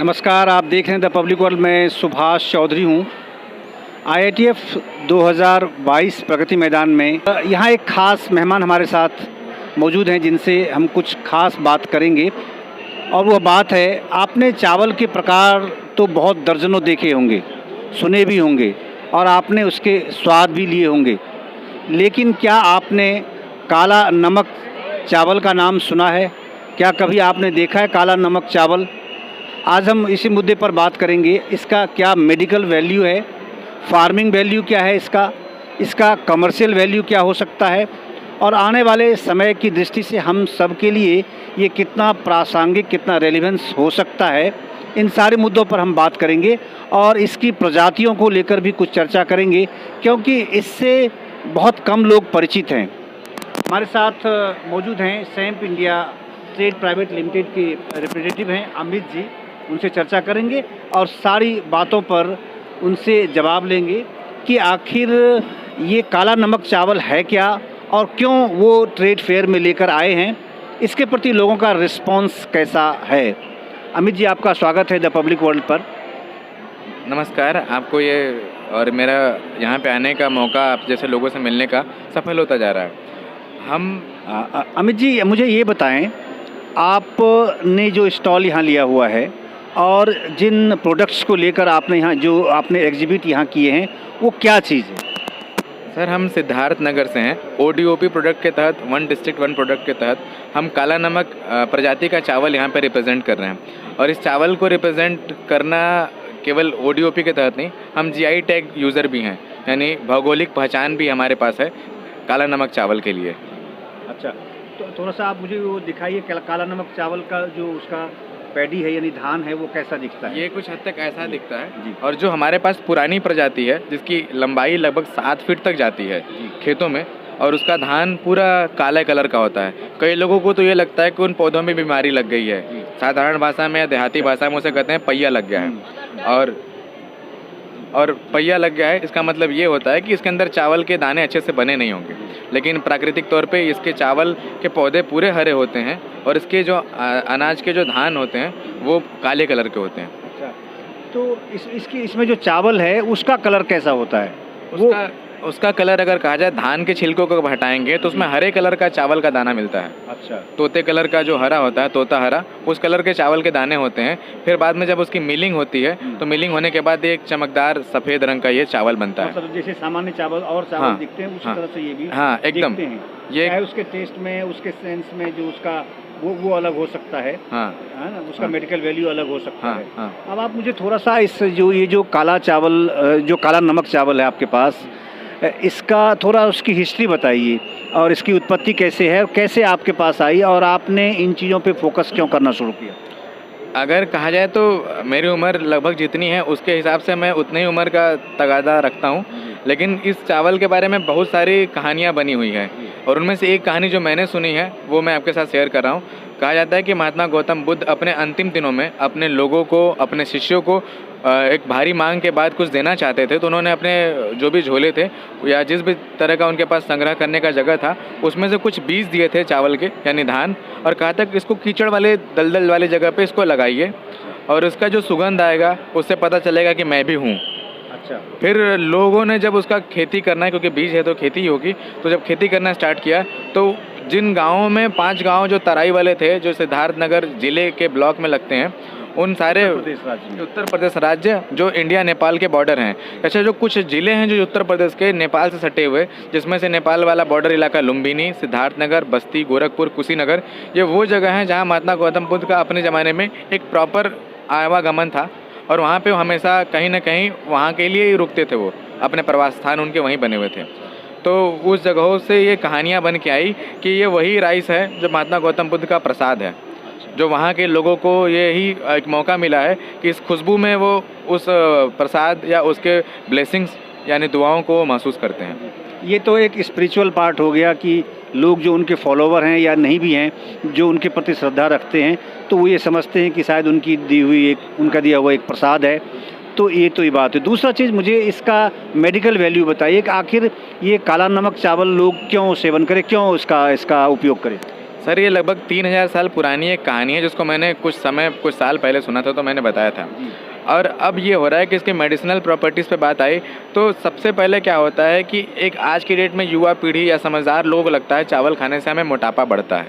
नमस्कार, आप देख रहे हैं द पब्लिक वर्ल्ड में सुभाष चौधरी हूँ। IITF 2022 प्रगति मैदान में यहाँ एक ख़ास मेहमान हमारे साथ मौजूद हैं जिनसे हम कुछ ख़ास बात करेंगे। और वह बात है, आपने चावल के प्रकार तो बहुत दर्जनों देखे होंगे, सुने भी होंगे और आपने उसके स्वाद भी लिए होंगे, लेकिन क्या आपने काला नमक चावल का नाम सुना है? क्या कभी आपने देखा है काला नमक चावल? आज हम इसी मुद्दे पर बात करेंगे। इसका क्या मेडिकल वैल्यू है, फार्मिंग वैल्यू क्या है इसका कमर्शियल वैल्यू क्या हो सकता है, और आने वाले समय की दृष्टि से हम सब के लिए ये कितना प्रासंगिक, कितना रेलेवेंस हो सकता है, इन सारे मुद्दों पर हम बात करेंगे। और इसकी प्रजातियों को लेकर भी कुछ चर्चा करेंगे, क्योंकि इससे बहुत कम लोग परिचित हैं। हमारे साथ मौजूद हैं SAMP India trade private limited के रिप्रेजेंटेटिव हैं अमित जी। उनसे चर्चा करेंगे और सारी बातों पर उनसे जवाब लेंगे कि आखिर ये काला नमक चावल है क्या और क्यों वो ट्रेड फेयर में लेकर आए हैं, इसके प्रति लोगों का रिस्पांस कैसा है। अमित जी, आपका स्वागत है द पब्लिक वर्ल्ड पर। नमस्कार। आपको ये और मेरा यहाँ पे आने का मौका, आप जैसे लोगों से मिलने का सफल होता जा रहा है। अमित जी, मुझे ये बताएं, आपने जो स्टॉल यहाँ लिया हुआ है और जिन प्रोडक्ट्स को लेकर आपने यहाँ जो आपने एग्जिबिट यहाँ किए हैं, वो क्या चीज़ है? सर, हम सिद्धार्थ नगर से हैं। ODOP प्रोडक्ट के तहत, वन डिस्ट्रिक्ट वन प्रोडक्ट के तहत हम काला नमक प्रजाति का चावल यहाँ पे रिप्रेजेंट कर रहे हैं। और इस चावल को रिप्रेजेंट करना केवल ODOP के तहत नहीं, हम GI टैग यूज़र भी हैं, यानी भौगोलिक पहचान भी हमारे पास है काला नमक चावल के लिए। अच्छा, तो थोड़ा सा आप मुझे वो दिखाइए, काला नमक चावल का जो उसका पैडी है यानी धान है, वो कैसा दिखता है? ये कुछ हद तक ऐसा दिखता है जी। और जो हमारे पास पुरानी प्रजाति है, जिसकी लंबाई लगभग 7 फीट तक जाती है खेतों में, और उसका धान पूरा काले कलर का होता है। कई लोगों को तो ये लगता है कि उन पौधों में बीमारी लग गई है। साधारण भाषा में या देहाती भाषा में उसे कहते हैं पहिया लग गया है। और पहिया लग गया है, इसका मतलब ये होता है कि इसके अंदर चावल के दाने अच्छे से बने नहीं होंगे। लेकिन प्राकृतिक तौर पे इसके चावल के पौधे पूरे हरे होते हैं और इसके जो अनाज के जो धान होते हैं वो काले कलर के होते हैं। अच्छा, तो इसमें जो चावल है उसका कलर कैसा होता है? उसका कलर अगर कहा जाए, धान के छिलकों को हटाएंगे तो उसमें हरे कलर का चावल का दाना मिलता है। अच्छा, तोते कलर का जो हरा होता है, तोता हरा, उस कलर के चावल के दाने होते हैं। फिर बाद में जब उसकी मिलिंग होती है तो मिलिंग होने के बाद एक चमकदार सफ़ेद रंग का ये चावल बनता है। मतलब जैसे सामान्य चावल और चावल दिखते हैं, उसी तरह से ये भी एकदम दिखते हैं। ये उसके टेस्ट में, उसके सेंस में जो उसका वो अलग हो सकता है, है ना, उसका मेडिकल वैल्यू अलग हो सकता है। अब आप मुझे थोड़ा सा ये जो काला चावल, जो काला नमक चावल है आपके पास, इसका थोड़ा उसकी हिस्ट्री बताइए और इसकी उत्पत्ति कैसे है और कैसे आपके पास आई, और आपने इन चीज़ों पे फोकस क्यों करना शुरू किया? अगर कहा जाए तो मेरी उम्र लगभग जितनी है उसके हिसाब से मैं उतनी ही उम्र का तगादा रखता हूँ। लेकिन इस चावल के बारे में बहुत सारी कहानियाँ बनी हुई हैं और उनमें से एक कहानी जो मैंने सुनी है वो मैं आपके साथ शेयर कर रहा हूँ। कहा जाता है कि महात्मा गौतम बुद्ध अपने अंतिम दिनों में अपने लोगों को, अपने शिष्यों को एक भारी मांग के बाद कुछ देना चाहते थे। तो उन्होंने अपने जो भी झोले थे या जिस भी तरह का उनके पास संग्रह करने का जगह था, उसमें से कुछ बीज दिए थे चावल के, यानी धान, और कहा था कि इसको कीचड़ वाले, दलदल वाली जगह पे इसको लगाइए और उसका जो सुगंध आएगा उससे पता चलेगा कि मैं भी हूँ। अच्छा, फिर फिर लोगों ने जब उसका खेती करना है, क्योंकि बीज है तो खेती ही होगी, तो जब खेती करना स्टार्ट किया तो जिन गाँवों में 5 गाँव जो तराई वाले थे, जो सिद्धार्थ नगर जिले के ब्लॉक में लगते हैं, उन सारे उत्तर प्रदेश राज्य जो इंडिया नेपाल के बॉर्डर हैं। अच्छा, जो कुछ ज़िले हैं जो उत्तर प्रदेश के नेपाल से सटे हुए, जिसमें से नेपाल वाला बॉर्डर इलाका लुम्बिनी, सिद्धार्थनगर, बस्ती, गोरखपुर, कुशीनगर, ये वो जगह हैं जहां महात्मा गौतम बुद्ध का अपने ज़माने में एक प्रॉपर आवागमन था और वहाँ पे हमेशा कहीं ना कहीं वहाँ के लिए ही रुकते थे। वो अपने प्रवास स्थान उनके वहीं बने हुए थे। तो उस जगहों से ये कहानियाँ बन के आई कि ये वही राइस है जो महात्मा गौतम बुद्ध का प्रसाद है, जो वहाँ के लोगों को यही एक मौका मिला है कि इस खुशबू में वो उस प्रसाद या उसके ब्लेसिंग्स यानी दुआओं को महसूस करते हैं। ये तो एक स्पिरिचुअल पार्ट हो गया कि लोग जो उनके फॉलोवर हैं या नहीं भी हैं, जो उनके प्रति श्रद्धा रखते हैं, तो वो ये समझते हैं कि शायद उनका दिया हुआ एक प्रसाद है। तो ये बात है। दूसरा चीज़, मुझे इसका मेडिकल वैल्यू बताइए कि आखिर ये काला नमक चावल लोग क्यों सेवन करें, क्यों इसका उपयोग करें? सर ये लगभग 3000 साल पुरानी एक कहानी है जिसको मैंने कुछ साल पहले सुना था, तो मैंने बताया था। और अब ये हो रहा है कि इसके मेडिसिनल प्रॉपर्टीज़ पे बात आई तो सबसे पहले क्या होता है कि एक आज की डेट में युवा पीढ़ी या समझदार लोगों को लगता है चावल खाने से हमें मोटापा बढ़ता है,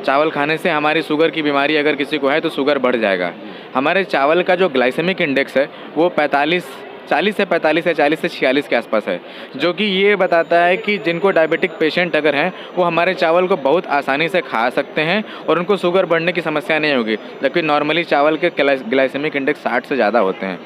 चावल खाने से हमारी शुगर की बीमारी अगर किसी को है तो शुगर बढ़ जाएगा। हमारे चावल का जो ग्लाइसेमिक इंडेक्स है वो 40 से 45 या 40 से 46 के आसपास है, जो कि ये बताता है कि जिनको डायबिटिक पेशेंट अगर हैं वो हमारे चावल को बहुत आसानी से खा सकते हैं और उनको शुगर बढ़ने की समस्या नहीं होगी, जबकि नॉर्मली चावल के ग्लाइसेमिक इंडेक्स 60 से ज़्यादा होते हैं।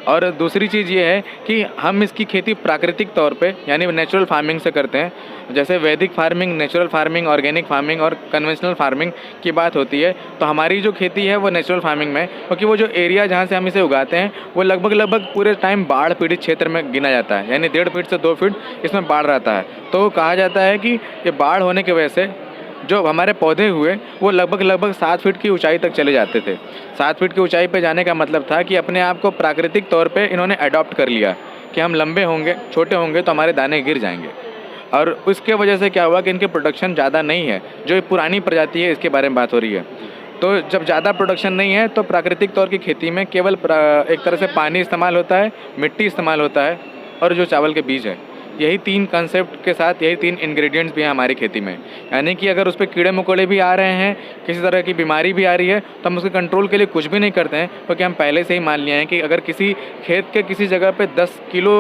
और दूसरी चीज़ ये है कि हम इसकी खेती प्राकृतिक तौर पे यानी नेचुरल फार्मिंग से करते हैं। जैसे वैदिक farming, natural farming, organic farming और कन्वेंशनल फार्मिंग की बात होती है तो हमारी जो खेती है वो नेचुरल फार्मिंग में, क्योंकि वो जो एरिया जहाँ से हम इसे उगाते हैं वो लगभग पूरे टाइम बाढ़ पीड़ित क्षेत्र में गिना जाता है, यानी 1.5 फीट से 2 फीट इसमें बाढ़ रहता है। तो कहा जाता है कि ये बाढ़ होने की वजह से जो हमारे पौधे हुए वो लगभग 7 फीट की ऊंचाई तक चले जाते थे। 7 फीट की ऊंचाई पे जाने का मतलब था कि अपने आप को प्राकृतिक तौर पे इन्होंने अडॉप्ट कर लिया कि हम लंबे होंगे, छोटे होंगे तो हमारे दाने गिर जाएंगे। और उसके वजह से क्या हुआ कि इनके प्रोडक्शन ज़्यादा नहीं है। जो ये पुरानी प्रजाति है इसके बारे में बात हो रही है, तो जब ज़्यादा प्रोडक्शन नहीं है तो प्राकृतिक तौर की खेती में केवल एक तरह से पानी इस्तेमाल होता है, मिट्टी इस्तेमाल होता है और जो चावल के बीज है। यही 3 कंसेप्ट के साथ यही 3 इंग्रेडिएंट्स भी हैं हमारी खेती में। यानी कि अगर उस पर कीड़े मकोड़े भी आ रहे हैं, किसी तरह की बीमारी भी आ रही है तो हम उसके कंट्रोल के लिए कुछ भी नहीं करते हैं, क्योंकि हम पहले से ही मान लिया है कि अगर किसी खेत के किसी जगह पे 10 kilo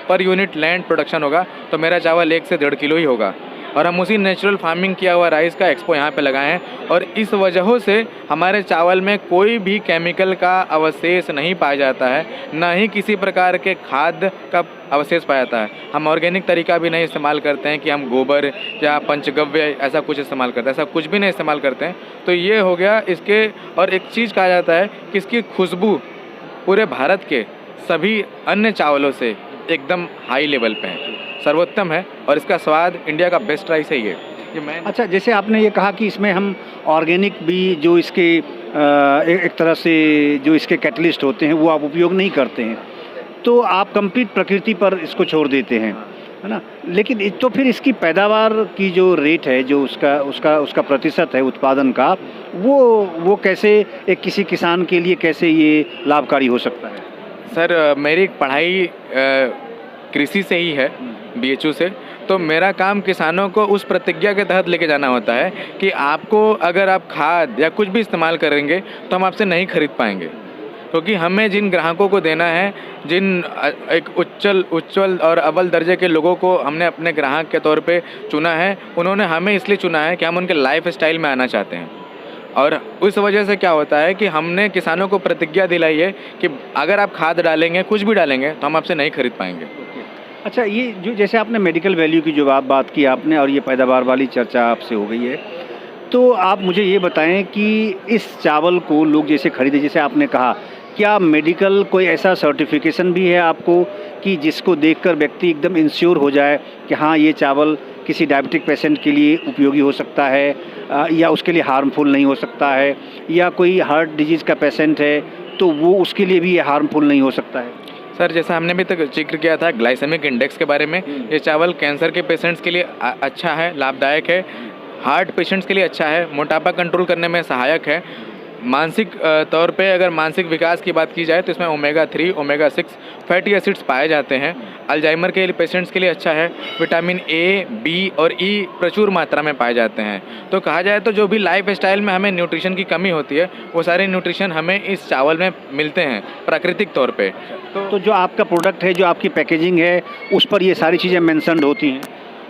per unit land production होगा तो मेरा चावल 1 से 1.5 किलो ही होगा। और हम उसी नेचुरल फार्मिंग किया हुआ राइस का एक्सपो यहाँ पे लगाए हैं और इस वजहों से हमारे चावल में कोई भी केमिकल का अवशेष नहीं पाया जाता है, ना ही किसी प्रकार के खाद का अवशेष पाया जाता है। हम ऑर्गेनिक तरीका भी नहीं इस्तेमाल करते हैं कि हम गोबर या पंचगव्य ऐसा कुछ इस्तेमाल करते हैं, ऐसा कुछ भी नहीं इस्तेमाल करते हैं। तो ये हो गया इसके। और एक चीज़ कहा जाता है कि इसकी खुशबू पूरे भारत के सभी अन्य चावलों से एकदम हाई लेवल पे है, सर्वोत्तम है और इसका स्वाद इंडिया का बेस्ट राइस है ये मैं। अच्छा, जैसे आपने ये कहा कि इसमें हम ऑर्गेनिक भी जो इसके एक तरह से जो इसके कैटलिस्ट होते हैं वो आप उपयोग नहीं करते हैं, तो आप कंप्लीट प्रकृति पर इसको छोड़ देते हैं, है ना। लेकिन तो फिर इसकी पैदावार की जो रेट है, जो उसका प्रतिशत है उत्पादन का, वो कैसे एक किसी किसान के लिए कैसे ये लाभकारी हो सकता है? सर मेरी पढ़ाई कृषि से ही है, BHU से। तो मेरा काम किसानों को उस प्रतिज्ञा के तहत लेके जाना होता है कि आपको अगर आप खाद या कुछ भी इस्तेमाल करेंगे तो हम आपसे नहीं खरीद पाएंगे, क्योंकि हमें जिन ग्राहकों को देना है, जिन एक उच्चल और अव्वल दर्जे के लोगों को हमने अपने ग्राहक के तौर पे चुना है, उन्होंने हमें इसलिए चुना है कि हम उनके लाइफ स्टाइल में आना चाहते हैं। और उस वजह से क्या होता है कि हमने किसानों को प्रतिज्ञा दिलाई है कि अगर आप खाद डालेंगे, कुछ भी डालेंगे, तो हम आपसे नहीं खरीद पाएंगे। अच्छा, ये जो जैसे आपने मेडिकल वैल्यू की जो बात की आपने और ये पैदावार वाली चर्चा आपसे हो गई है, तो आप मुझे ये बताएं कि इस चावल को लोग जैसे खरीदे, जैसे आपने कहा, क्या मेडिकल कोई ऐसा सर्टिफिकेशन भी है आपको कि जिसको देखकर व्यक्ति एकदम इंश्योर हो जाए कि हाँ ये चावल किसी डायबिटिक पेशेंट के लिए उपयोगी हो सकता है या उसके लिए हार्मफुल नहीं हो सकता है, या कोई हार्ट डिजीज़ का पेशेंट है तो वो उसके लिए भी ये हार्मफुल नहीं हो सकता है? सर जैसा हमने अभी तक जिक्र किया था ग्लाइसेमिक इंडेक्स के बारे में, ये चावल कैंसर के पेशेंट्स के लिए अच्छा है, लाभदायक है, हार्ट पेशेंट्स के लिए अच्छा है, मोटापा कंट्रोल करने में सहायक है। मानसिक तौर पे अगर मानसिक विकास की बात की जाए तो इसमें ओमेगा 3, ओमेगा 6 फैटी एसिड्स पाए जाते हैं। अल्जाइमर के लिए पेशेंट्स के लिए अच्छा है। विटामिन ए, बी और ई प्रचुर मात्रा में पाए जाते हैं। तो कहा जाए तो जो भी लाइफ स्टाइल में हमें न्यूट्रिशन की कमी होती है वो सारे न्यूट्रिशन हमें इस चावल में मिलते हैं प्राकृतिक तौर पर। तो जो आपका प्रोडक्ट है, जो आपकी पैकेजिंग है, उस पर ये सारी चीज़ें मेंशन्ड होती हैं?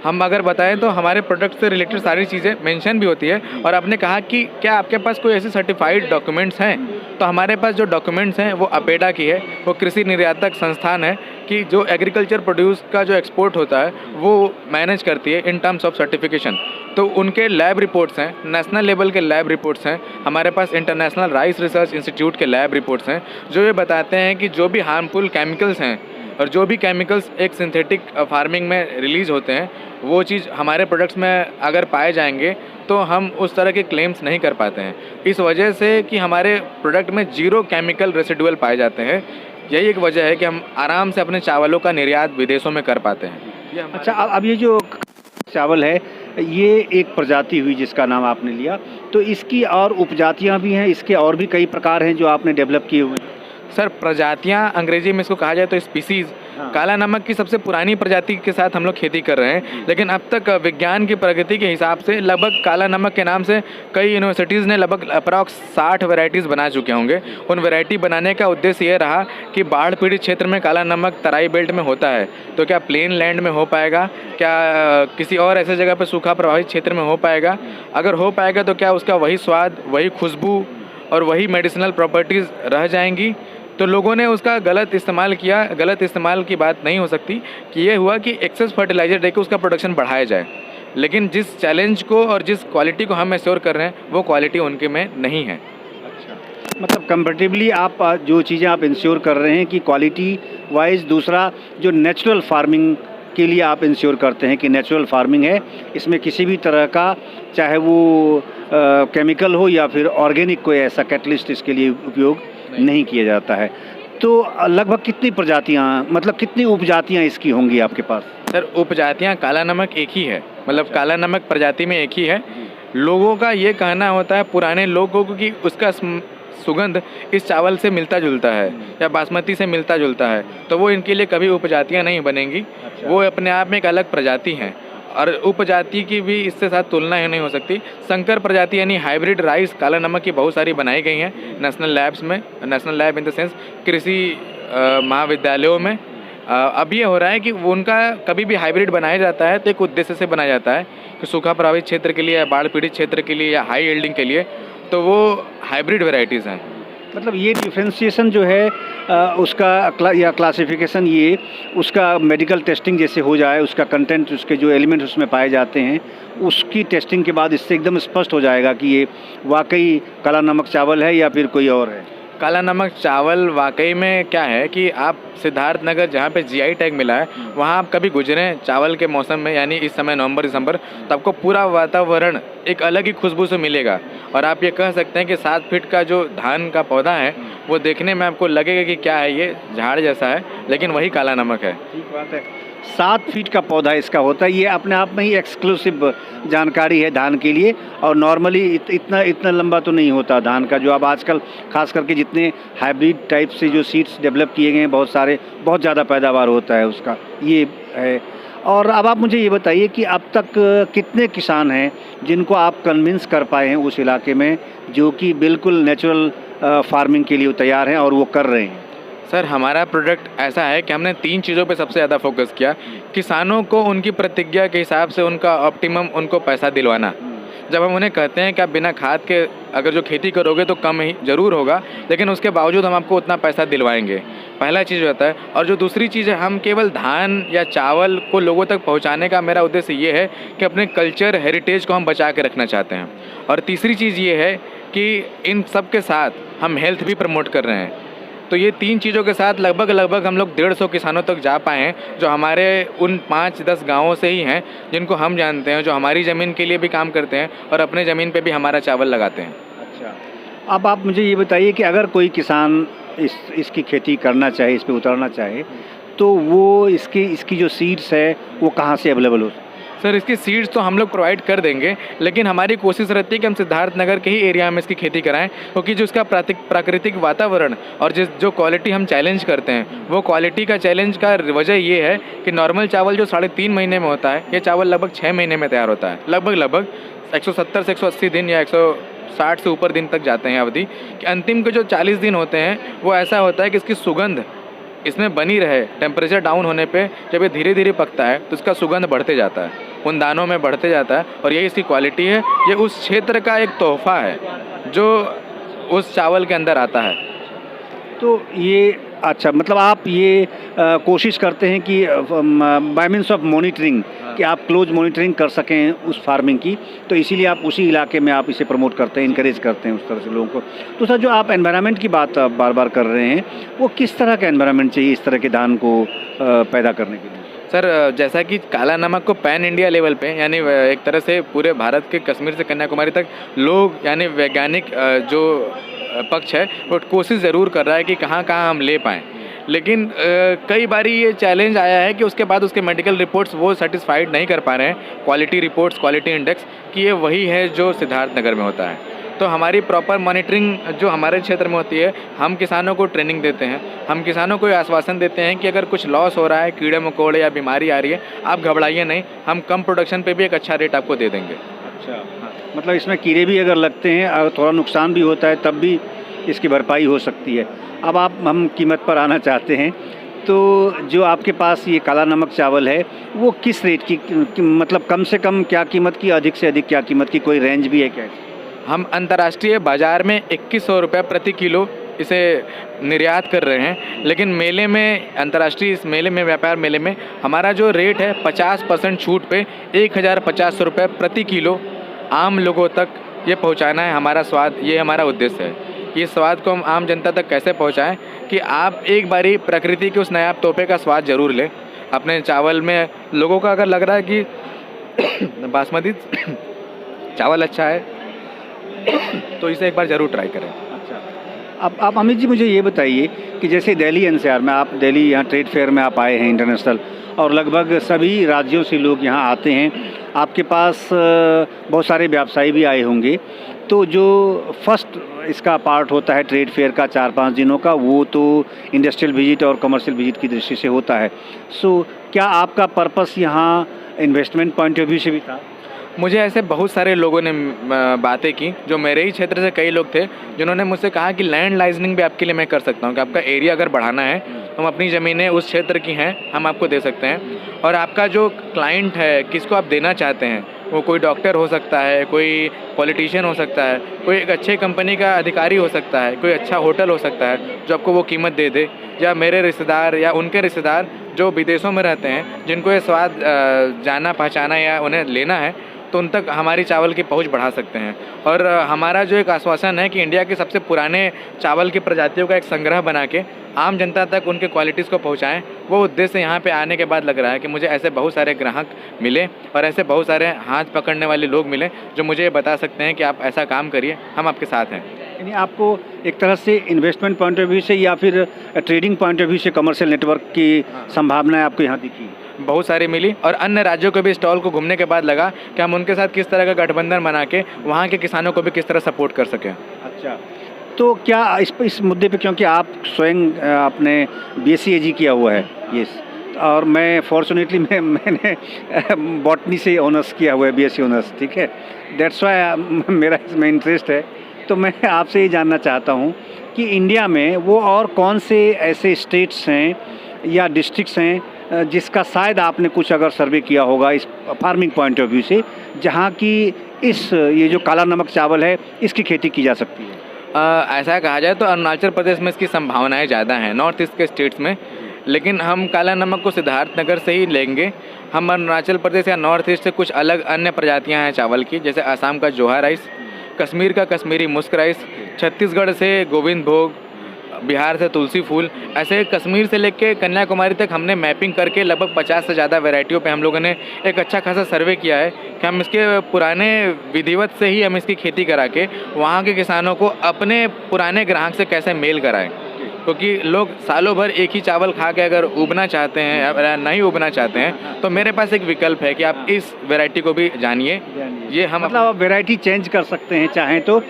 हम अगर बताएं तो हमारे प्रोडक्ट से रिलेटेड सारी चीज़ें मेंशन भी होती है। और आपने कहा कि क्या आपके पास कोई ऐसे सर्टिफाइड डॉक्यूमेंट्स हैं, तो हमारे पास जो डॉक्यूमेंट्स हैं वो अपेडा की है, वो कृषि निर्यातक संस्थान है कि जो एग्रीकल्चर प्रोड्यूस का जो एक्सपोर्ट होता है वो मैनेज करती है इन टर्म्स ऑफ सर्टिफिकेशन। तो उनके लैब रिपोर्ट्स हैं, नेशनल लेवल के लैब रिपोर्ट्स हैं, हमारे पास इंटरनेशनल राइस रिसर्च इंस्टीट्यूट के लैब रिपोर्ट्स हैं, जो ये बताते हैं कि जो भी हार्मफुल केमिकल्स हैं और जो भी केमिकल्स एक सिंथेटिक फार्मिंग में रिलीज़ होते हैं वो चीज़ हमारे प्रोडक्ट्स में अगर पाए जाएंगे तो हम उस तरह के क्लेम्स नहीं कर पाते हैं, इस वजह से कि हमारे प्रोडक्ट में 0 केमिकल रेसिडुअल पाए जाते हैं। यही एक वजह है कि हम आराम से अपने चावलों का निर्यात विदेशों में कर पाते हैं। अच्छा, अब ये जो चावल है ये एक प्रजाति हुई जिसका नाम आपने लिया, तो इसकी और उपजातियां भी हैं, इसके और भी कई प्रकार हैं जो आपने डेवलप किए हुए हैं? सर प्रजातियां अंग्रेजी में इसको कहा जाए तो स्पीसीज़, हाँ। काला नमक की सबसे पुरानी प्रजाति के साथ हम लोग खेती कर रहे हैं, लेकिन अब तक विज्ञान की प्रगति के हिसाब से लगभग काला नमक के नाम से कई यूनिवर्सिटीज़ ने लगभग अप्रॉक्स 60 वैरायटीज़ बना चुके होंगे। उन वैरायटी बनाने का उद्देश्य ये रहा कि बाढ़ पीड़ित क्षेत्र में काला नमक तराई बेल्ट में होता है, तो क्या प्लेन लैंड में हो पाएगा, क्या किसी और ऐसे जगह पर सूखा प्रभावित क्षेत्र में हो पाएगा? अगर हो पाएगा तो क्या उसका वही स्वाद, वही खुशबू और वही मेडिसिनल प्रॉपर्टीज़ रह जाएंगी? तो लोगों ने उसका गलत इस्तेमाल किया। गलत इस्तेमाल की बात नहीं हो सकती कि ये हुआ कि एक्सेस फर्टिलाइज़र देकर उसका प्रोडक्शन बढ़ाया जाए, लेकिन जिस चैलेंज को और जिस क्वालिटी को हम एश्योर कर रहे हैं वो क्वालिटी उनके में नहीं है। अच्छा, मतलब कंपैरेटिवली आप जो चीज़ें आप इंश्योर कर रहे हैं कि क्वालिटी वाइज, दूसरा जो नेचुरल फार्मिंग के लिए आप इंश्योर करते हैं कि नेचुरल फार्मिंग है, इसमें किसी भी तरह का चाहे वो केमिकल हो या फिर ऑर्गेनिक कोई ऐसा कैटलिस्ट इसके लिए उपयोग नहीं किया जाता है। तो लगभग कितनी प्रजातियां, मतलब कितनी उपजातियां इसकी होंगी आपके पास? सर उपजातियाँ काला नमक एक ही है, मतलब काला नमक प्रजाति में एक ही है। लोगों का ये कहना होता है, पुराने लोगों को, कि उसका सुगंध इस चावल से मिलता जुलता है या बासमती से मिलता जुलता है, तो वो इनके लिए कभी उपजातियाँ नहीं बनेंगी। वो अपने आप में एक अलग प्रजाति हैं और उपजाति की भी इससे साथ तुलना ही नहीं हो सकती। संकर प्रजाति यानी हाइब्रिड राइस काला नमक की बहुत सारी बनाई गई हैं नेशनल लैब्स में, national lab in the sense कृषि महाविद्यालयों में। अब ये हो रहा है कि उनका कभी भी हाइब्रिड बनाया जाता है तो एक उद्देश्य से बनाया जाता है कि सूखा प्रभावित क्षेत्र के लिए या बाढ़ पीड़ित क्षेत्र के लिए या हाई यील्डिंग के लिए, तो वो हाइब्रिड वेराइटीज़ हैं। मतलब ये डिफ्रेंशिएशन जो है उसका या क्लासिफिकेशन, ये उसका मेडिकल टेस्टिंग जैसे हो जाए, उसका कंटेंट, उसके जो एलिमेंट उसमें पाए जाते हैं, उसकी टेस्टिंग के बाद इससे एकदम स्पष्ट हो जाएगा कि ये वाकई काला नमक चावल है या फिर कोई और है। काला नमक चावल वाकई में क्या है कि आप सिद्धार्थनगर जहाँ पे जीआई टैग मिला है वहाँ आप कभी गुजरें चावल के मौसम में, यानी इस समय नवंबर दिसंबर, तो आपको पूरा वातावरण एक अलग ही खुशबू से मिलेगा। और आप ये कह सकते हैं कि 7 फीट का जो धान का पौधा है वो देखने में आपको लगेगा कि क्या है, ये झाड़ जैसा है, लेकिन वही काला नमक है। ठीक बात है। 7 फीट का पौधा इसका होता है, ये अपने आप में ही एक्सक्लूसिव जानकारी है धान के लिए। और नॉर्मली इतना लंबा तो नहीं होता धान का, जो अब आजकल खास करके जितने हाइब्रिड टाइप से जो सीड्स डेवलप किए गए हैं बहुत सारे, बहुत ज़्यादा पैदावार होता है उसका, ये है। और अब आप मुझे ये बताइए कि अब तक कितने किसान हैं जिनको आप कन्विंस कर पाए हैं उस इलाके में, जो कि बिल्कुल नेचुरल फार्मिंग के लिए तैयार हैं और वो कर रहे हैं? सर हमारा प्रोडक्ट ऐसा है कि हमने 3 चीज़ों पे सबसे ज़्यादा फोकस किया। किसानों को उनकी प्रतिज्ञा के हिसाब से उनका ऑप्टिमम उनको पैसा दिलवाना। जब हम उन्हें कहते हैं कि आप बिना खाद के अगर जो खेती करोगे तो कम ही ज़रूर होगा, लेकिन उसके बावजूद हम आपको उतना पैसा दिलवाएंगे, पहला चीज़ होता है। और जो दूसरी चीज़ है, हम केवल धान या चावल को लोगों तक पहुंचाने का मेरा उद्देश्य ये है कि अपने कल्चर हेरिटेज को हम बचा के रखना चाहते हैं। और तीसरी चीज़ ये है कि इन सब के साथ हम हेल्थ भी प्रमोट कर रहे हैं। तो ये 3 चीज़ों के साथ लगभग हम लोग 150 किसानों तक जा पाए हैं, जो हमारे उन 5-10 गाँवों से ही हैं जिनको हम जानते हैं, जो हमारी ज़मीन के लिए भी काम करते हैं और अपने ज़मीन पे भी हमारा चावल लगाते हैं। अच्छा, अब आप मुझे ये बताइए कि अगर कोई किसान इसकी खेती करना चाहे, इस पे उतरना चाहे, तो वो इसकी जो सीड्स है वो कहाँ से अवेलेबल हो? सर इसकी सीड्स तो हम लोग प्रोवाइड कर देंगे, लेकिन हमारी कोशिश रहती है कि हम सिद्धार्थनगर के ही एरिया में इसकी खेती कराएं, क्योंकि जो इसका प्राकृतिक वातावरण और जो क्वालिटी हम चैलेंज करते हैं, वो क्वालिटी का चैलेंज का वजह ये है कि नॉर्मल चावल जो 3.5 महीने में होता है, ये चावल लगभग 6 महीने में तैयार होता है। लगभग 170 से 180 दिन या 160 से ऊपर दिन तक जाते हैं अवधि, कि अंतिम के जो 40 दिन होते हैं वो ऐसा होता है कि इसकी सुगंध इसमें बनी रहे। टेम्परेचर डाउन होने पे जब ये धीरे धीरे पकता है तो इसका सुगंध बढ़ते जाता है, उन दानों में बढ़ते जाता है, और यही इसकी क्वालिटी है। ये उस क्षेत्र का एक तोहफा है जो उस चावल के अंदर आता है। तो ये अच्छा, मतलब आप ये कोशिश करते हैं कि बाय मीन्स ऑफ मॉनिटरिंग, कि आप क्लोज मॉनिटरिंग कर सकें उस फार्मिंग की, तो इसीलिए आप उसी इलाके में आप इसे प्रमोट करते हैं, इनकरेज करते हैं उस तरह से लोगों को। तो सर, जो आप एनवायरनमेंट की बात बार बार कर रहे हैं, वो किस तरह का एनवायरनमेंट चाहिए इस तरह के धान को पैदा करने के लिए? सर जैसा कि काला नमक को पैन इंडिया लेवल पे, यानी एक तरह से पूरे भारत के कश्मीर से कन्याकुमारी तक लोग, यानी वैज्ञानिक जो पक्ष है वो कोशिश ज़रूर कर रहा है कि कहाँ कहाँ हम ले पाएँ, लेकिन कई बारी ये चैलेंज आया है कि उसके बाद उसके मेडिकल रिपोर्ट्स वो सेटिस्फाइड नहीं कर पा रहे हैं, क्वालिटी रिपोर्ट्स, क्वालिटी इंडेक्स, कि ये वही है जो सिद्धार्थ नगर में होता है। तो हमारी प्रॉपर मॉनिटरिंग जो हमारे क्षेत्र में होती है, हम किसानों को ट्रेनिंग देते हैं, हम किसानों को ये आश्वासन देते हैं कि अगर कुछ लॉस हो रहा है, कीड़े मकोड़े या बीमारी आ रही है, आप घबराइए नहीं, हम कम प्रोडक्शन पे भी एक अच्छा रेट आपको दे देंगे। अच्छा, मतलब इसमें कीड़े भी अगर लगते हैं और थोड़ा नुकसान भी होता है तब भी इसकी भरपाई हो सकती है। अब हम कीमत पर आना चाहते हैं, तो जो आपके पास ये काला नमक चावल है वो किस रेट की मतलब कम से कम क्या कीमत की, अधिक से अधिक क्या कीमत की, कोई रेंज भी है क्या? हम अंतर्राष्ट्रीय बाज़ार में 2100 रुपये प्रति किलो इसे निर्यात कर रहे हैं, लेकिन मेले में, अंतर्राष्ट्रीय इस मेले में, व्यापार मेले में हमारा जो रेट है 50% छूट पे 1050 रुपये प्रति किलो आम लोगों तक ये पहुंचाना है हमारा स्वाद, ये हमारा उद्देश्य है। ये स्वाद को हम आम जनता तक कैसे पहुंचाएं कि आप एक बारी प्रकृति के उस नायाब तोहफे का स्वाद ज़रूर लें अपने चावल में। लोगों का अगर लग रहा है कि बासमती चावल अच्छा है तो इसे एक बार ज़रूर ट्राई करें। अच्छा, अब आप अमित जी मुझे ये बताइए कि जैसे दिल्ली एनसीआर में, आप दिल्ली यहाँ ट्रेड फेयर में आप आए हैं इंटरनेशनल, और लगभग सभी राज्यों से लोग यहाँ आते हैं, आपके पास बहुत सारे व्यवसायी भी आए होंगे, तो जो फर्स्ट इसका पार्ट होता है ट्रेड फेयर का 4-5 दिनों का, वो तो इंडस्ट्रियल विजिट और कमर्शियल विजिट की दृष्टि से होता है। सो क्या आपका पर्पस यहाँ इन्वेस्टमेंट पॉइंट ऑफ व्यू से भी था? मुझे ऐसे बहुत सारे लोगों ने बातें की, जो मेरे ही क्षेत्र से कई लोग थे जिन्होंने मुझसे कहा कि लैंड लाइजनिंग भी आपके लिए मैं कर सकता हूँ, कि आपका एरिया अगर बढ़ाना है तो हम अपनी ज़मीनें उस क्षेत्र की हैं, हम आपको दे सकते हैं। और आपका जो क्लाइंट है, किसको आप देना चाहते हैं, वो कोई डॉक्टर हो सकता है, कोई पॉलिटिशियन हो सकता है, कोई एक अच्छे कंपनी का अधिकारी हो सकता है, कोई अच्छा होटल हो सकता है जो आपको वो कीमत दे दे, या मेरे रिश्तेदार या उनके रिश्तेदार जो विदेशों में रहते हैं, जिनको ये स्वाद जाना पहचाना या उन्हें लेना है, तो उन तक हमारी चावल की पहुंच बढ़ा सकते हैं। और हमारा जो एक आश्वासन है कि इंडिया के सबसे पुराने चावल की प्रजातियों का एक संग्रह बना के आम जनता तक उनके क्वालिटीज़ को पहुंचाएं, वो उद्देश्य यहाँ पे आने के बाद लग रहा है कि मुझे ऐसे बहुत सारे ग्राहक मिले और ऐसे बहुत सारे हाथ पकड़ने वाले लोग मिले जो मुझे ये बता सकते हैं कि आप ऐसा काम करिए, हम आपके साथ हैं। यानी आपको एक तरह से इन्वेस्टमेंट पॉइंट ऑफ व्यू से या फिर ट्रेडिंग पॉइंट ऑफ व्यू से कमर्शियल नेटवर्क की संभावनाएं आपको यहाँ दिखी? बहुत सारी मिली, और अन्य राज्यों के भी स्टॉल को घूमने के बाद लगा कि हम उनके साथ किस तरह का गठबंधन बना के वहाँ के किसानों को भी किस तरह सपोर्ट कर सकें। अच्छा, तो क्या इस मुद्दे पे, क्योंकि आप स्वयं आपने BSc AG किया हुआ है, यस, और मैं फॉर्चुनेटली मैंने बॉटनी से ऑनर्स किया हुआ है, BSc ऑनर्स, ठीक है, दैट्स वाई मेरा इसमें इंटरेस्ट है। तो मैं आपसे ये जानना चाहता हूँ कि इंडिया में वो और कौन से ऐसे स्टेट्स हैं या डिस्ट्रिक्ट्स हैं जिसका शायद आपने कुछ अगर सर्वे किया होगा इस फार्मिंग पॉइंट ऑफ व्यू से, जहाँ की ये जो काला नमक चावल है इसकी खेती की जा सकती है? ऐसा कहा जाए तो अरुणाचल प्रदेश में इसकी संभावनाएं ज़्यादा हैं, नॉर्थ ईस्ट के स्टेट्स में, लेकिन हम काला नमक को सिद्धार्थ नगर से ही लेंगे। हम अरुणाचल प्रदेश या नॉर्थ ईस्ट से कुछ अलग अन्य प्रजातियां हैं चावल की, जैसे असम का जोहा राइस, कश्मीर का कश्मीरी मुस्क राइस, छत्तीसगढ़ से गोविंद भोग, बिहार से तुलसी फूल, ऐसे कश्मीर से लेके कन्याकुमारी तक हमने मैपिंग करके लगभग 50 से ज़्यादा वैरायटियों पे हम लोगों ने एक अच्छा खासा सर्वे किया है कि हम इसके पुराने विधिवत से ही हम इसकी खेती करा के वहाँ के किसानों को अपने पुराने ग्राहक से कैसे मेल कराएं, क्योंकि लोग सालों भर एक ही चावल खा के अगर उबना चाहते हैं या नहीं उबना चाहते हैं, तो मेरे पास एक विकल्प है कि आप इस वैरायटी को भी जानिए। ये हम मतलब आप वैरायटी चेंज कर सकते हैं चाहें तो,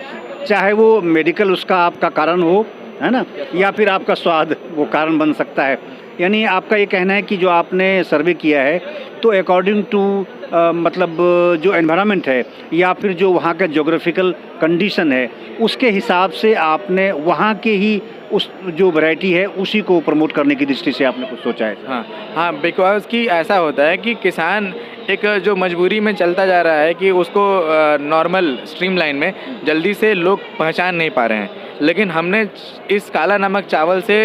चाहे वो मेडिकल उसका आपका कारण हो, है ना, या फिर आपका स्वाद वो कारण बन सकता है। यानी आपका ये कहना है कि जो आपने सर्वे किया है तो अकॉर्डिंग टू मतलब जो एनवायरनमेंट है या फिर जो वहाँ का ज्योग्राफिकल कंडीशन है उसके हिसाब से आपने वहाँ के ही उस जो वैरायटी है उसी को प्रमोट करने की दृष्टि से आपने कुछ सोचा है? हाँ, बिकॉज कि ऐसा होता है कि किसान एक जो मजबूरी में चलता जा रहा है कि उसको नॉर्मल स्ट्रीमलाइन में जल्दी से लोग पहचान नहीं पा रहे हैं, लेकिन हमने इस काला नमक चावल से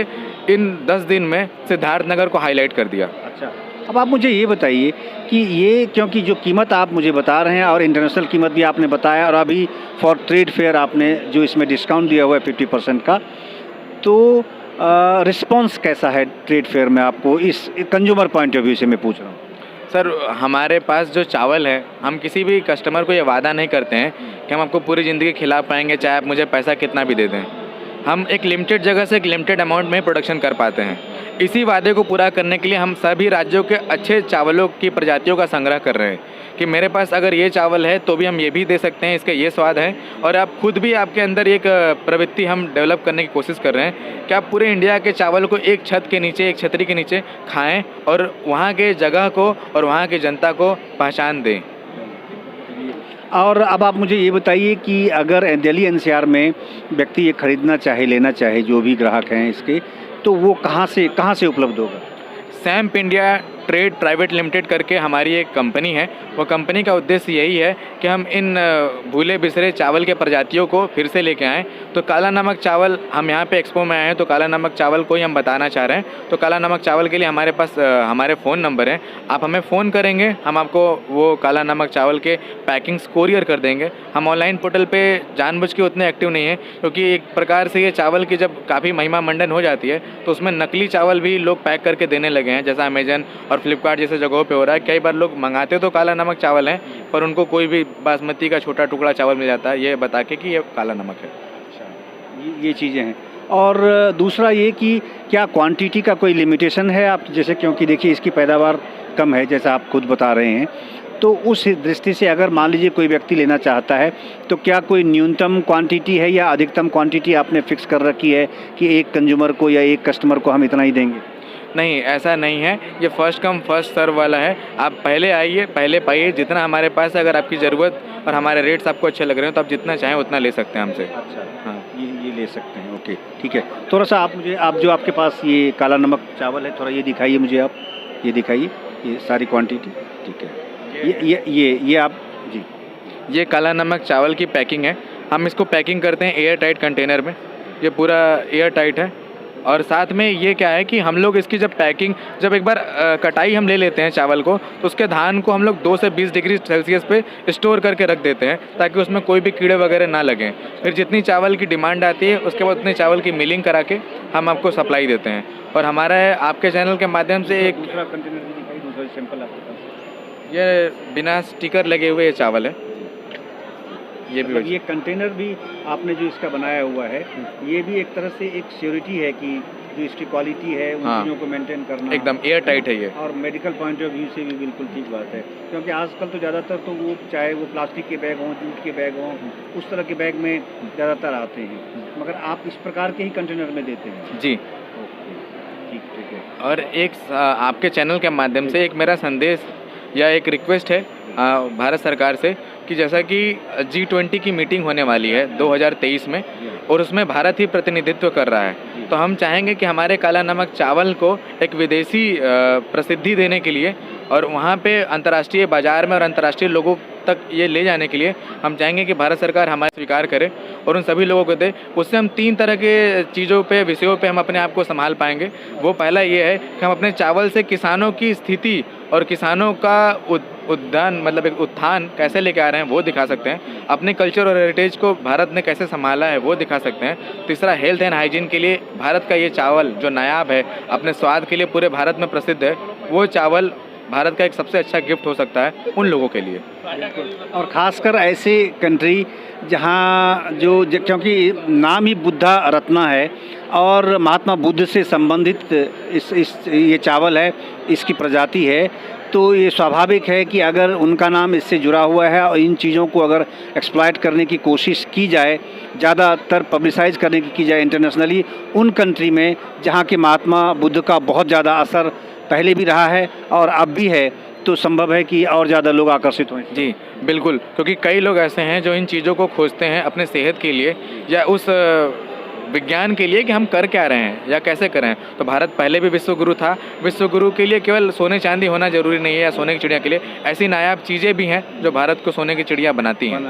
इन 10 दिन में सिद्धार्थ नगर को हाईलाइट कर दिया। अच्छा, अब आप मुझे ये बताइए कि ये, क्योंकि जो कीमत आप मुझे बता रहे हैं और इंटरनेशनल कीमत भी आपने बताया और अभी फॉर ट्रेड फेयर आपने जो इसमें डिस्काउंट दिया हुआ है 50% का, तो रिस्पॉन्स कैसा है ट्रेड फेयर में आपको इस कंज्यूमर पॉइंट ऑफ व्यू से मैं पूछ रहा हूँ? सर, हमारे पास जो चावल है, हम किसी भी कस्टमर को ये वादा नहीं करते हैं कि हम आपको पूरी ज़िंदगी खिला पाएंगे चाहे आप मुझे पैसा कितना भी दे दें। हम एक लिमिटेड जगह से एक लिमिटेड अमाउंट में प्रोडक्शन कर पाते हैं। इसी वादे को पूरा करने के लिए हम सभी राज्यों के अच्छे चावलों की प्रजातियों का संग्रह कर रहे हैं कि मेरे पास अगर ये चावल है तो भी हम ये भी दे सकते हैं, इसका ये स्वाद है। और आप खुद भी, आपके अंदर एक प्रवृत्ति हम डेवलप करने की कोशिश कर रहे हैं कि आप पूरे इंडिया के चावल को एक छत के नीचे, एक छतरी के नीचे खाएं और वहाँ के जगह को और वहाँ की जनता को पहचान दें। और अब आप मुझे ये बताइए कि अगर दिल्ली एनसीआर में व्यक्ति ये खरीदना चाहे, लेना चाहे, जो भी ग्राहक हैं इसके, तो वो कहाँ से उपलब्ध होगा? SAMP India trade private limited करके हमारी एक कंपनी है। वो कंपनी का उद्देश्य यही है कि हम इन भूले बिसरे चावल के प्रजातियों को फिर से लेके आएँ। तो काला नमक चावल, हम यहाँ पे एक्सपो में आए हैं तो काला नमक चावल को ही हम बताना चाह रहे हैं। तो काला नमक चावल के लिए हमारे पास हमारे फ़ोन नंबर हैं, आप हमें फ़ोन करेंगे, हम आपको वो काला नमक चावल के पैकिंग्स कोरियर कर देंगे। हम ऑनलाइन पोर्टल पे जानबूझ के उतने एक्टिव नहीं है क्योंकि एक प्रकार से ये चावल की जब काफ़ी महिमा मंडन हो जाती है तो उसमें नकली चावल भी लोग पैक करके देने लगे हैं, जैसा अमेजन और फ्लिपकार्ट जैसे जगहों पे हो रहा है। कई बार लोग मंगाते तो काला नमक चावल हैं पर उनको कोई भी बासमती का छोटा टुकड़ा चावल मिल जाता है ये बता के कि ये काला नमक है। अच्छा, ये चीज़ें हैं। और दूसरा ये कि क्या क्वांटिटी का कोई लिमिटेशन है? आप जैसे, क्योंकि देखिए इसकी पैदावार कम है जैसा आप खुद बता रहे हैं, तो उस दृष्टि से अगर मान लीजिए कोई व्यक्ति लेना चाहता है तो क्या कोई न्यूनतम क्वांटिटी है या अधिकतम क्वांटिटी आपने फिक्स कर रखी है कि एक कंज्यूमर को या एक कस्टमर को हम इतना ही देंगे? नहीं, ऐसा नहीं है। ये फर्स्ट कम फर्स्ट सर्व वाला है। आप पहले आइए, पहले पाइए, जितना हमारे पास है। अगर आपकी ज़रूरत और हमारे रेट्स आपको अच्छे लग रहे हैं तो आप जितना चाहें उतना ले सकते हैं हमसे। अच्छा, हाँ, ये ले सकते हैं। ओके, ठीक है। थोड़ा सा आप मुझे, आप जो आपके पास ये काला नमक चावल है, थोड़ा ये दिखाइए मुझे, आप ये दिखाइए, ये सारी क्वांटिटी। ठीक है, ये आप जी, ये काला नमक चावल की पैकिंग है। हम इसको पैकिंग करते हैं एयर टाइट कंटेनर में। ये पूरा एयर टाइट है। और साथ में ये क्या है कि हम लोग इसकी जब पैकिंग, जब एक बार कटाई हम ले लेते हैं चावल को, तो उसके धान को हम लोग 2 से 20 डिग्री सेल्सियस पे स्टोर करके रख देते हैं ताकि उसमें कोई भी कीड़े वगैरह ना लगें। फिर जितनी चावल की डिमांड आती है उसके बाद उतने चावल की मिलिंग करा के हम आपको सप्लाई देते हैं। और हमारा आपके चैनल के माध्यम से एक दूसरा कंटेनर भी दिखाइए, दूसरा सैंपल आपके पास। ये बिना स्टिकर लगे हुए ये चावल है। ये भी, ये कंटेनर भी आपने जो इसका बनाया हुआ है, ये भी एक तरह से एक श्योरिटी है कि जो इसकी क्वालिटी है उन चीज़ों को मेंटेन करना एकदम एयर टाइट है ये। और मेडिकल पॉइंट ऑफ व्यू से भी बिल्कुल ठीक बात है, क्योंकि आजकल तो ज़्यादातर तो वो, चाहे वो प्लास्टिक के बैग हों, जूट के बैग हों, उस तरह के बैग में ज़्यादातर आते हैं, मगर आप इस प्रकार के ही कंटेनर में देते हैं। जी, ठीक है। और एक आपके चैनल के माध्यम से एक मेरा संदेश या एक रिक्वेस्ट है भारत सरकार से कि जैसा कि G20 की मीटिंग होने वाली है 2023 में और उसमें भारत ही प्रतिनिधित्व कर रहा है, तो हम चाहेंगे कि हमारे काला नमक चावल को एक विदेशी प्रसिद्धि देने के लिए और वहाँ पे अंतर्राष्ट्रीय बाज़ार में और अंतर्राष्ट्रीय लोगों तक ये ले जाने के लिए हम चाहेंगे कि भारत सरकार हमारे स्वीकार करे और उन सभी लोगों को दे। उससे हम 3 तरह के चीज़ों पे, विषयों पे हम अपने आप को संभाल पाएंगे। वो पहला ये है कि हम अपने चावल से किसानों की स्थिति और किसानों का उद्यान, मतलब एक उत्थान कैसे लेके आ रहे हैं वो दिखा सकते हैं। अपने कल्चर और हेरिटेज को भारत ने कैसे संभाला है वो दिखा सकते हैं। तीसरा, हेल्थ एंड हाइजीन के लिए भारत का ये चावल जो नायाब है, अपने स्वाद के लिए पूरे भारत में प्रसिद्ध है, वो चावल भारत का एक सबसे अच्छा गिफ्ट हो सकता है उन लोगों के लिए। और ख़ासकर ऐसे कंट्री जहाँ क्योंकि नाम ही बुद्धा रत्ना है और महात्मा बुद्ध से संबंधित ये चावल है, इसकी प्रजाति है, तो ये स्वाभाविक है कि अगर उनका नाम इससे जुड़ा हुआ है और इन चीज़ों को अगर एक्सप्लॉइट करने की कोशिश की जाए, ज़्यादातर पब्लिसाइज करने की जाए इंटरनेशनली, उन कंट्री में जहाँ के महात्मा बुद्ध का बहुत ज़्यादा असर पहले भी रहा है और अब भी है, तो संभव है कि और ज़्यादा लोग आकर्षित हों। जी बिल्कुल, क्योंकि कई लोग ऐसे हैं जो इन चीज़ों को खोजते हैं अपने सेहत के लिए या उस विज्ञान के लिए कि हम कर क्या रहे हैं या कैसे करें। तो भारत पहले भी विश्व गुरु था। विश्व गुरु के लिए केवल सोने चांदी होना ज़रूरी नहीं है या सोने की चिड़िया के लिए ऐसी नायाब चीज़ें भी हैं जो भारत को सोने की चिड़िया बनाती हैं।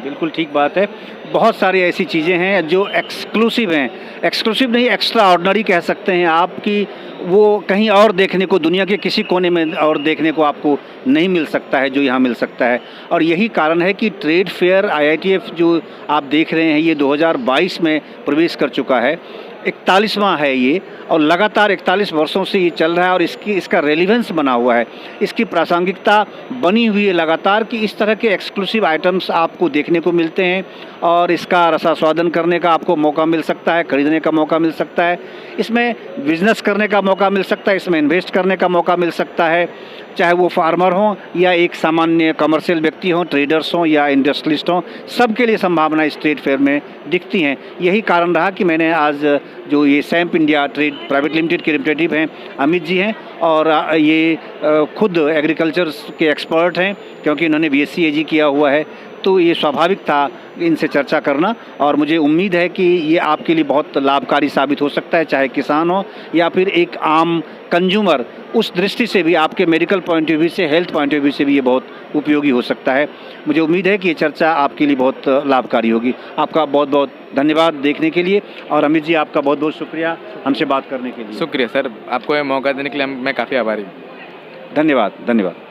बिल्कुल ठीक बात है। बहुत सारी ऐसी चीज़ें हैं जो एक्सक्लूसिव हैं, एक्सक्लूसिव नहीं, एक्स्ट्रा ऑर्डिनरी कह सकते हैं आपकी, वो कहीं और देखने को, दुनिया के किसी कोने में और देखने को आपको नहीं मिल सकता है जो यहाँ मिल सकता है। और यही कारण है कि ट्रेड फेयर IITF जो आप देख रहे हैं ये 2022 में प्रवेश कर चुका है 41वां है ये, और लगातार 41 वर्षों से ये चल रहा है और इसका रेलिवेंस बना हुआ है, इसकी प्रासंगिकता बनी हुई है लगातार कि इस तरह के एक्सक्लूसिव आइटम्स आपको देखने को मिलते हैं और इसका रसास्वादन करने का आपको मौका मिल सकता है, खरीदने का मौका मिल सकता है, इसमें बिजनेस करने का मौका मिल सकता है, इसमें इन्वेस्ट करने का मौका मिल सकता है, चाहे वो फार्मर हों या एक सामान्य कमर्शियल व्यक्ति हों, ट्रेडर्स हों या इंडस्ट्रियलिस्ट हों, सबके लिए संभावना इस ट्रेड फेयर में दिखती हैं। यही कारण रहा कि मैंने आज जो ये SAMP India trade private limited के रिप्रेजेंटेटिव हैं अमित जी हैं, और ये खुद एग्रीकल्चर के एक्सपर्ट हैं क्योंकि इन्होंने BSc AG किया हुआ है, तो ये स्वाभाविक था इनसे चर्चा करना, और मुझे उम्मीद है कि ये आपके लिए बहुत लाभकारी साबित हो सकता है, चाहे किसान हो या फिर एक आम कंज्यूमर। उस दृष्टि से भी, आपके मेडिकल पॉइंट ऑफ व्यू से, हेल्थ पॉइंट ऑफ व्यू से भी ये बहुत उपयोगी हो सकता है। मुझे उम्मीद है कि ये चर्चा आपके लिए बहुत लाभकारी होगी। आपका बहुत बहुत धन्यवाद देखने के लिए, और अमित जी आपका बहुत बहुत शुक्रिया हमसे बात करने के लिए। शुक्रिया सर, आपको ये मौका देने के लिए मैं काफ़ी आभारी हूँ। धन्यवाद।